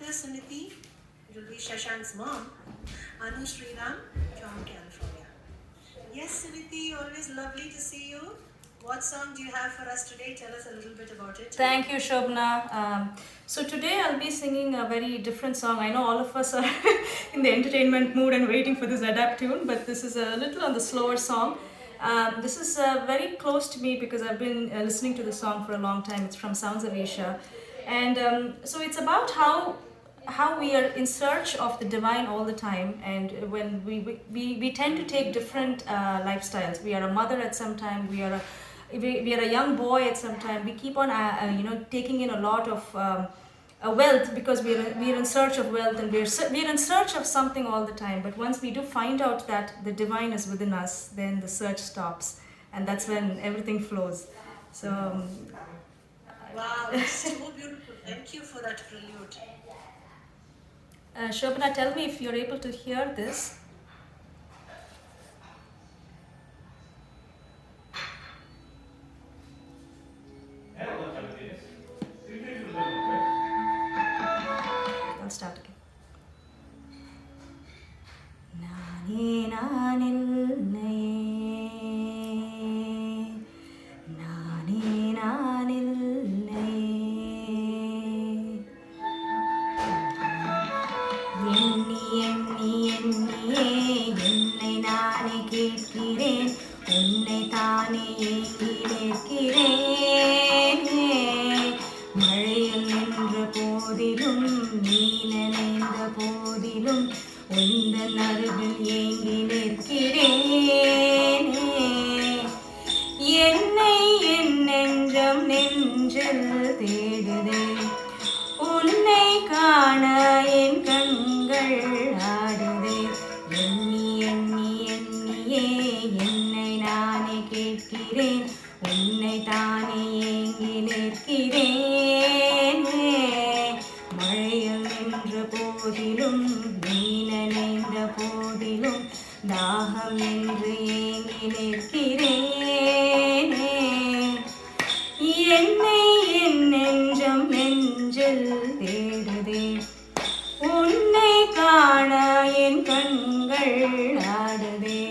Dr. Suniti, it will be Shashank's mom, Anu Sriram from California. Yes, Suniti, always lovely to see you. What song do you have for us today? Tell us a little bit about it. Thank you, Shobna. So today I'll be singing a very different song. I know all of us are in the entertainment mood and waiting for this adapt tune, but this is a little on the slower song. This is very close to me because I've been listening to the song for a long time. It's from Sounds of Asia, and so it's about how we are in search of the divine all the time, and when we tend to take different lifestyles. We are a mother at some time, we are a young boy at some time. We keep on taking in a lot of wealth because we're in search of wealth, and we're in search of something all the time. But once we do find out that the divine is within us, then the search stops, and that's when everything flows. So wow, it's so beautiful. Thank you for that prelude. Shobana, tell me if you're able to hear this. I'll start again. Nane nanille, nane nanille. எண்ணியே என்னை நானே கேட்கிறேன், உன்னை தானே ஏங்கி நிற்கிறேன். மழையில் நின்ற போதிலும் நீ நனைந்த போதிலும் உந்தன் அருகில் ஏங்கி நிற்கிறேன். என்னை என் நெஞ்சம் நெஞ்சில் தேடுதே, உன்னை காண என் கண்கள் ஆடுதே. எண்ணியே என்னை நானே கேட்கிறேன், உன்னை தானே ஏங்கி நிற்கிறேன். மழையில் நின்ற போதிலும் நீ நனைந்த போதிலும் தாகம் என்று ஏங்கி நிற்கிறேன். என்னை என் நெஞ்சம் நெஞ்சில் தேடுதே, உன்னை காண என் கண்கள் ஆடுதே.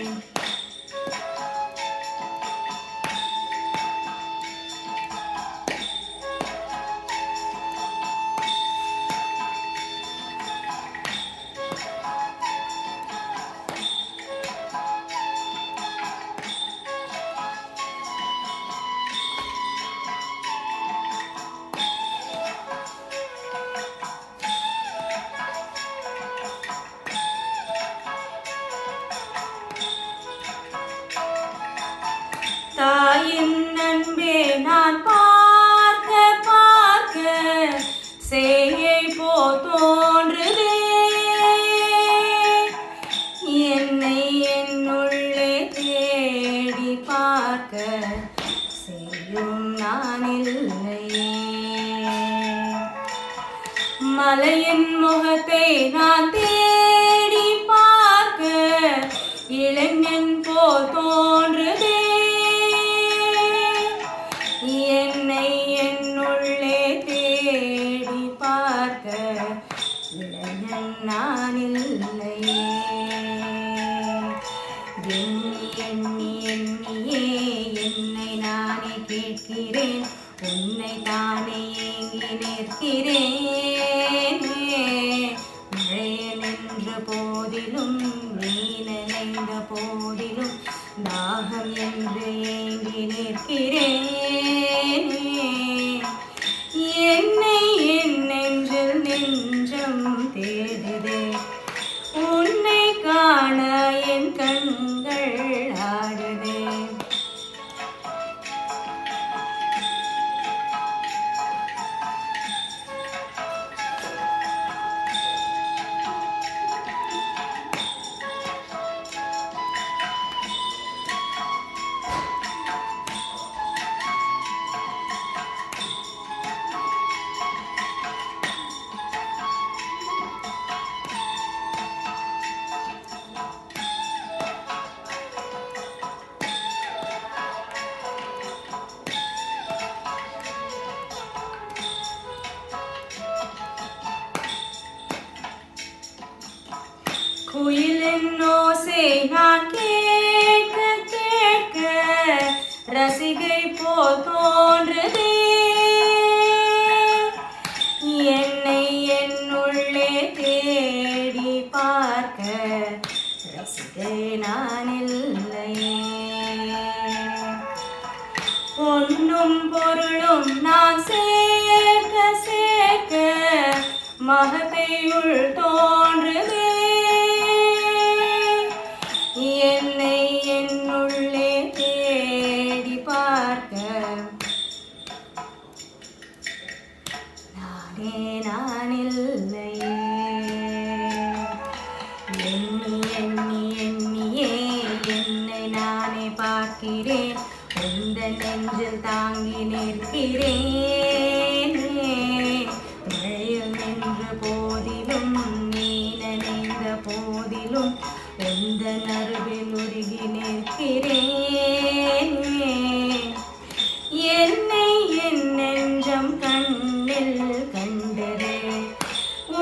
தாயின் அன்பே நான் பார்க்க பார்க்க சேயை போ தோன்றுதே. என்னை என்னுள்ளே தேடி பார்க்க செய்யும் நான் இல்லையே. மலையின் முகத்தை நான் தேடி பார்க்க இளைஞன் போல் தோன்றுதே. என்னை என்னுள்ளே தேடி பார்க்க இளைஞன் நான் இல்லையே. எண்ணியே என்னை நானே கேட்கிறேன், உன்னை தானே ஏங்கி நிற்கிறேன். மழையில் நின்ற போதிலும் நீ நனைந்த போதிலும் தாகம் என்று ஏங்கி நிற்கிறேன். என்னை என் நெஞ்சில் நெஞ்சம் தேடுதே, உன்னை காண என் கண்கள் ஆடுதே. குயிலின் ஓசை நான் கேட்க கேட்க ரசிகை போல் தோன்றுதே. என்னை என்னுள்ளே தேடி பார்க்க ரசிகை நான் இல்லையே. பொன்னும் பொருளும் நான் சேர்க்க சேர்க்க மகத்தையுள் தோன்றுதே. என்னை என்னுள்ளே தேடி பார்க்க நானே நான் இல்லையே. எண்ணி எண்ணி எண்ணியே என்னை நானே பார்க்கிறேன். உந்தன் நெஞ்சில் தாங்கி நிற்கிறேன். மழையில் நின்ற போதிலும் நீ நனைந்த போதிலும் உந்தன் அருகில் உருகி நிற்கிறேன். என்னை என் நெஞ்சம் கண்ணில் கண்டதே.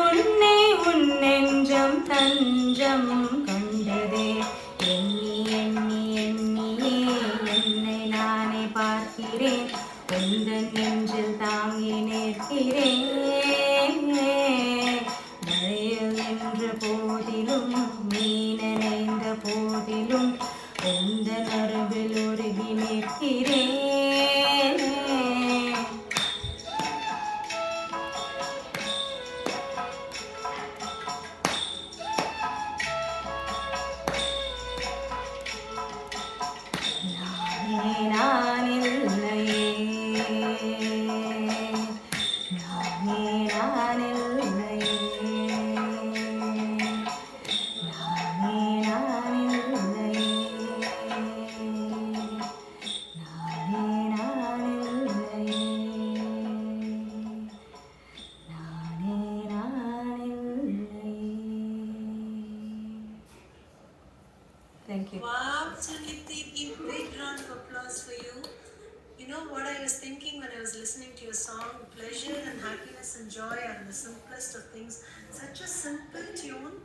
உன்னை உன் நெஞ்சம் தஞ்சம் கண்டதே. எண்ணி எண்ணி எண்ணியே என்னை நானே பார்க்கிறேன். உந்தன் நெஞ்சில் தாங்கி நிற்கிறேன். மழையில் நின்ற போதிலும் நீ நனைந்த போதிலும் உந்தன் அருகில் உருகி நிற்கிறேன். நானே நான் இல்லையே. நானே நான் இல்லையே. நானே நான் இல்லையே. நானே நான் இல்லையே. நானே நான் இல்லையே. Thank you. Wow, Suniti, big round of applause for you. You know what I was thinking when I was listening to your song? Pleasure and happiness and joy are the simplest of things. Such a simple tune,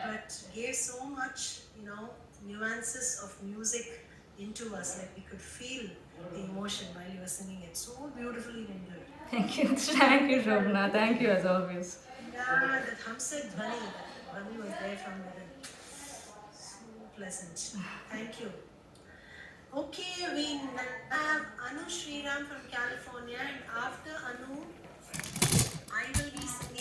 but gave so much, nuances of music into us. Like we could feel the emotion while you were singing it. So beautifully rendered. Thank you. Thank you, Shobna. Thank you as always. Yeah, that Hamsa Dhwani, that Dhwani was there from within. So pleasant. Thank you. Okay, we have Anu Sriram from California, and after Anu, I will be singing.